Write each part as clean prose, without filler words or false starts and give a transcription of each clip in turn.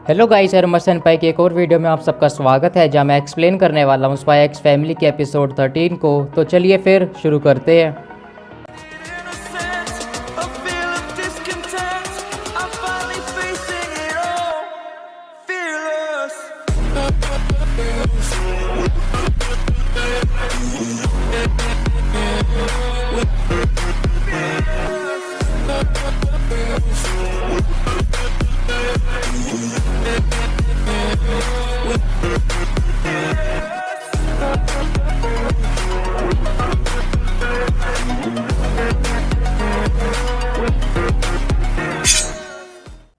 Hello guys, हरमर सेनपाई की एक और वीडियो में आप सबका स्वागत है, जहां मैं एक्सप्लेन करने वाला हूं स्पाई एक्स फैमिली के एपिसोड 13 को। तो चलिए फिर शुरू करते हैं।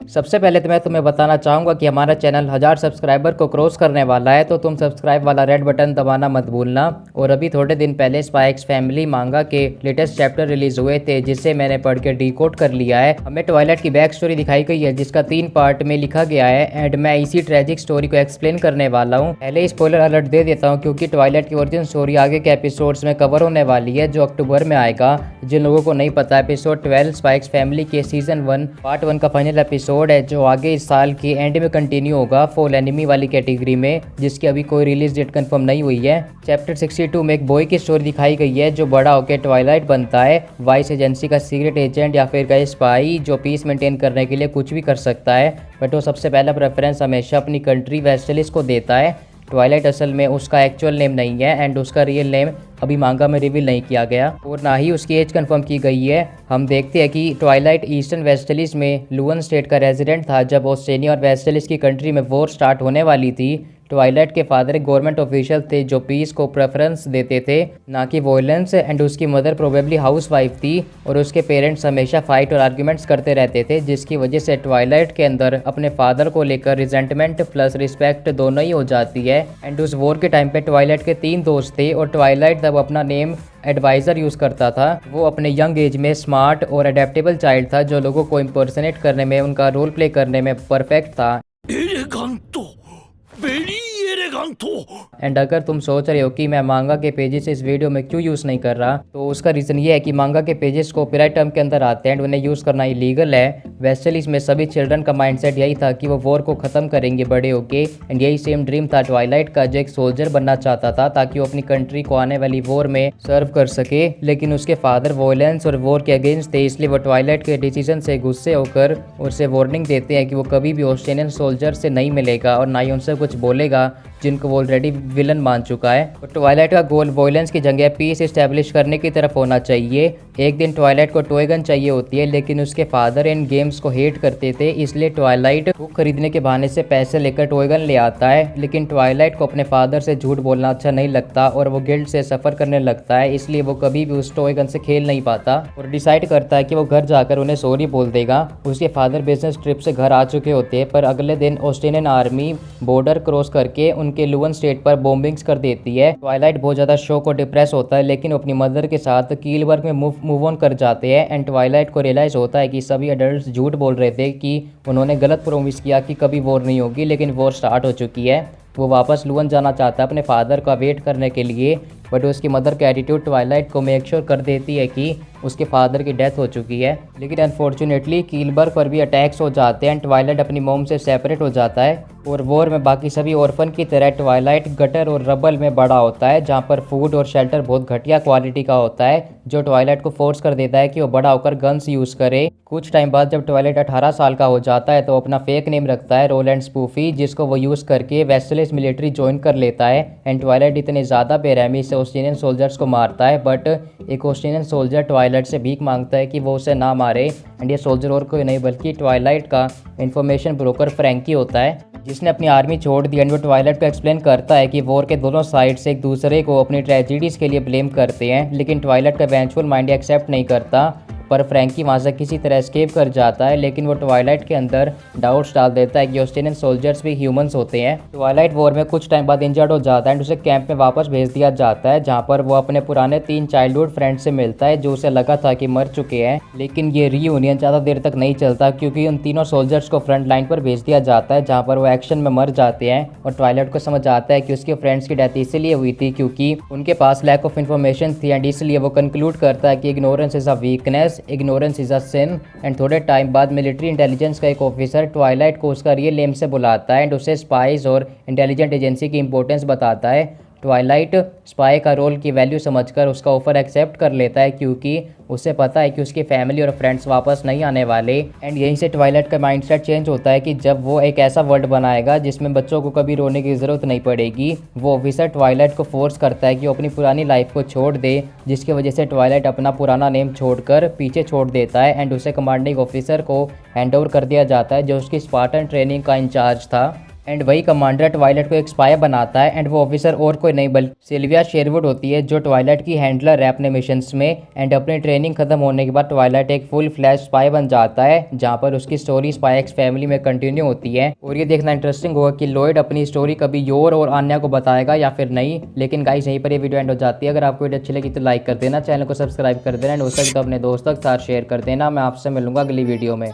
सबसे पहले तो मैं तुम्हें बताना चाहूँगा कि हमारा चैनल 1000 सब्सक्राइबर को क्रॉस करने वाला है, तो तुम सब्सक्राइब वाला रेड बटन दबाना मत भूलना। और अभी थोड़े दिन पहले स्पाई एक्स फैमिली मांगा के लेटेस्ट चैप्टर रिलीज हुए थे, जिसे मैंने पढ़ के डिकोड कर लिया है। हमें ट्वाइलाइट की बैक स्टोरी दिखाई गई है, जिसका 3 पार्ट में लिखा गया है, एंड मैं इसी ट्रेजिक स्टोरी को एक्सप्लेन करने वाला हूँ। पहले स्पॉइलर अलर्ट दे देता हूँ, क्योंकि ट्वाइलाइट की ओरिजिन स्टोरी आगे के एपिसोड्स में कवर होने वाली है, जो अक्टूबर में आएगा। जिन लोगों को नहीं पता, एपिसोड 12 स्पाई एक्स फैमिली के सीजन 1 पार्ट 1 का फाइनल एपिसोड है, जो आगे इस साल के एंड में कंटिन्यू होगा फॉल एनिमी वाली कैटेगरी में, जिसकी अभी कोई रिलीज डेट कंफर्म नहीं हुई है। चैप्टर 62 में एक बॉय की स्टोरी दिखाई गई है, जो बड़ा होकर ट्वाइलाइट बनता है, वाइस एजेंसी का सीक्रेट एजेंट या फिर का स्पाई, जो पीस मेंटेन करने के लिए कुछ भी कर सकता है। बट वो सबसे पहला प्रेफरेंस हमेशा अपनी कंट्री वेस्टलिस को देता है। ट्वाइलाइट असल में उसका एक्चुअल नेम नहीं है, एंड उसका रियल नेम अभी मांगा में रिवील नहीं किया गया, और ना ही उसकी एज कंफर्म की गई है। हम देखते हैं कि ट्वाइलाइट ईस्टर्न वेस्टलिस में लुवन स्टेट का रेजिडेंट था, जब ऑस्ट्रेलिया और वेस्टलिस की कंट्री में वॉर स्टार्ट होने वाली थी। ट्वाइलाइट के फादर एक गवर्नमेंट ऑफिशियल थे, जो पीस को प्रेफरेंस देते थे, ना कि वॉयलेंस, एंड उसकी मदर प्रोबेबली हाउसवाइफ थी, और उसके पेरेंट्स हमेशा फाइट और आर्ग्यूमेंट्स करते रहते थे, जिसकी वजह से ट्वाइलाइट के अंदर अपने फादर को लेकर रिजेंटमेंट प्लस रिस्पेक्ट दोनों ही हो जाती है। एंड उस वॉर के टाइम पे ट्वाइलाइट के 3 दोस्त थे, और ट्वाइलाइट तब अपना नेम एडवाइज़र यूज़ करता था। वो अपने यंग एज में स्मार्ट और अडेप्टेबल चाइल्ड था, जो लोगों को इम्पर्सनेट करने में, उनका रोल प्ले करने में परफेक्ट था। एंड अगर तुम सोच रहे हो कि मैं मांगा के पेजेस इस वीडियो में क्यों यूज़ नहीं कर रहा, तो उसका रीज़न ये है कि मांगा के पेजेस कॉपीराइट टर्म के अंदर आते हैं, एंड उन्हें यूज़ करना इलीगल है। वेस्टलिस में सभी चिल्ड्रन का माइंडसेट यही था कि वो वॉर को ख़त्म करेंगे बड़े होके, एंड यही सेम ड्रीम था ट्वाइलाइट का, जो एक सोल्जर बनना चाहता था, ताकि वो अपनी कंट्री को आने वाली वॉर में सर्व कर सके। लेकिन उसके फादर वॉयलेंस और वॉर के अगेंस्ट थे, इसलिए वो ट्वाइलाइट के डिसीजन से गुस्से होकर उसे वार्निंग देते हैं कि वो कभी भी ऑस्ट्रेलियन सोल्जर से नहीं मिलेगा, और ना ही उनसे कुछ बोलेगा, जिनको वो ऑलरेडी विलन मान चुका है। तो ट्वाइलाइट का गोल वॉयलेंस की जगह पीस इस्टेब्लिश करने की तरफ होना चाहिए। एक दिन ट्वाइलाइट को टॉय गन चाहिए होती है, लेकिन उसके फादर इन गेम्स को हेट करते थे, इसलिए ट्वाइलाइट को खरीदने के बहाने से पैसे लेकर टॉय गन ले आता है। लेकिन ट्वाइलाइट को अपने फादर से झूठ बोलना अच्छा नहीं लगता, और वो गिल्ट से सफ़र करने लगता है, इसलिए वो कभी भी उस टॉय गन से खेल नहीं पाता, और डिसाइड करता है कि वो घर जाकर उन्हें सॉरी बोल देगा। उसके फादर बिजनेस ट्रिप से घर आ चुके होते हैं, पर अगले दिन ऑस्ट्रेलियन आर्मी बॉर्डर क्रॉस करके उनके लुवन स्टेट पर बॉम्बिंग्स कर देती है। ट्वाइलाइट बहुत ज़्यादा शॉक और डिप्रेस होता है, लेकिन अपनी मदर के साथ कीलबर्ग में मूव ऑन कर जाते हैं। एंड ट्वाइलाइट को रियलाइज़ होता है कि सभी एडल्ट्स झूठ बोल रहे थे, कि उन्होंने गलत प्रॉमिस किया कि कभी वॉर नहीं होगी, लेकिन वॉर स्टार्ट हो चुकी है। वो वापस लुवन जाना चाहता है अपने फादर का वेट करने के लिए, बट उसकी मदर का एटीट्यूड ट्वाइलाइट को मेक श्योर कर देती है कि उसके फादर की डेथ हो चुकी है। लेकिन अनफॉर्चुनेटली कीलबर्ग पर भी अटैक्स हो जाते हैं, ट्वाइलाइट अपनी मॉम से सेपरेट हो जाता है, और वॉर में बाकी सभी ऑर्फन की तरह ट्वाइलाइट गटर और रबल में बड़ा होता है, जहाँ पर फूड और शेल्टर बहुत घटिया क्वालिटी का होता है, जो ट्वाइलाइट को फोर्स कर देता है कि वो बड़ा होकर गन्स यूज़ करे। कुछ टाइम बाद जब ट्वाइलाइट 18 साल का हो जाता है, तो अपना फेक नेम रखता है रोलैंड स्पूफी, जिसको वो यूज़ करके वेस्टलिस मिलिट्री ज्वाइन कर लेता है। एंड ट्वाइलाइट इतने ज़्यादा बेरहमी से ऑस्ट्रेलियन सोल्जर्स को मारता है, बट एक ऑस्ट्रेलियन सोल्जर ट्वाइलाइट से भीख मांगता है कि वो उसे ना मारे। एंड ये सोल्जर और कोई नहीं बल्कि ट्वाइलाइट का इन्फॉर्मेशन ब्रोकर फ्रैंकी होता है, जिसने अपनी आर्मी छोड़ दी। एंड वो ट्वाइलाइट को एक्सप्लेन करता है कि वॉर के दोनों साइड्स एक दूसरे को अपनी ट्रेजेडीज़ के लिए ब्लेम करते हैं, लेकिन ट्वाइलाइट का इवेंचुअल माइंड एक्सेप्ट नहीं करता। पर फ्रैंकी वहाँ से किसी तरह एस्केप कर जाता है, लेकिन वो ट्वाइलाइट के अंदर डाउट्स डाल देता है कि ऑस्ट्रेलियन सोल्जर्स भी ह्यूमंस होते हैं। ट्वाइलाइट वॉर में कुछ टाइम बाद इंजर्ड हो जाता है, एंड उसे कैंप में वापस भेज दिया जाता है, जहाँ पर वो अपने पुराने 3 चाइल्डहुड फ्रेंड्स से मिलता है, जो उसे लगा था कि मर चुके हैं। लेकिन ये रीयूनियन ज़्यादा देर तक नहीं चलता, क्योंकि उन तीनों सोल्जर्स को फ्रंट लाइन पर भेज दिया जाता है, जहाँ पर वो एक्शन में मर जाते हैं। और ट्वाइलाइट को समझ आता है कि उसके फ्रेंड्स की डेथ इसीलिए हुई थी क्योंकि उनके पास लैक ऑफ इन्फॉर्मेशन थी, एंड इसलिए वो कंक्लूड करता है कि ignorance is a weakness, yes ignorance is a sin. And थोड़े टाइम बाद मिलिट्री इंटेलिजेंस का एक ऑफिसर ट्वाइलाइट को उसका रियल नेम से बुलाता है एंड उसे स्पाइस और इंटेलिजेंट एजेंसी की इंपॉर्टेंस बताता है। ट्वाइलाइट स्पाई का रोल की वैल्यू समझकर उसका ऑफर एक्सेप्ट कर लेता है क्योंकि उसे पता है कि उसकी फैमिली और फ्रेंड्स वापस नहीं आने वाले। एंड यहीं से ट्वाइलाइट का माइंडसेट चेंज होता है कि जब वो एक ऐसा वर्ल्ड बनाएगा जिसमें बच्चों को कभी रोने की ज़रूरत नहीं पड़ेगी। वो ऑफिसर ट्वाइलाइट को फोर्स करता है कि वो अपनी पुरानी लाइफ को छोड़ दे, जिसकी वजह से ट्वाइलाइट अपना पुराना नेम छोड़कर पीछे छोड़ देता है एंड उसे कमांडिंग ऑफिसर को हैंड ओवर कर दिया जाता है जो उसकी स्पार्टन ट्रेनिंग का इंचार्ज था। एंड वही कमांडर ट्वाइलाइट को एक स्पाई बनाता है एंड वो ऑफिसर और कोई नहीं बल्कि सिल्विया शेरवुड होती है जो ट्वाइलाइट की हैंडलर है अपने मिशंस में। एंड अपनी ट्रेनिंग खत्म होने के बाद ट्वाइलाइट एक फुल फ्लैश स्पाई बन जाता है जहाँ पर उसकी स्टोरी स्पाई एक्स फैमिली में कंटिन्यू होती है। और ये देखना इंटरेस्टिंग होगा कि लॉयड अपनी स्टोरी कभी योर और आन्या को बताएगा या फिर नहीं। लेकिन गाइस यहीं पर ये वीडियो एंड हो जाती है। अगर आपको वीडियो अच्छी लगी तो लाइक कर देना, चैनल को सब्सक्राइब कर देना एंड उसका अपने दोस्तों के साथ शेयर कर देना। मैं आपसे मिलूंगा अगली वीडियो में।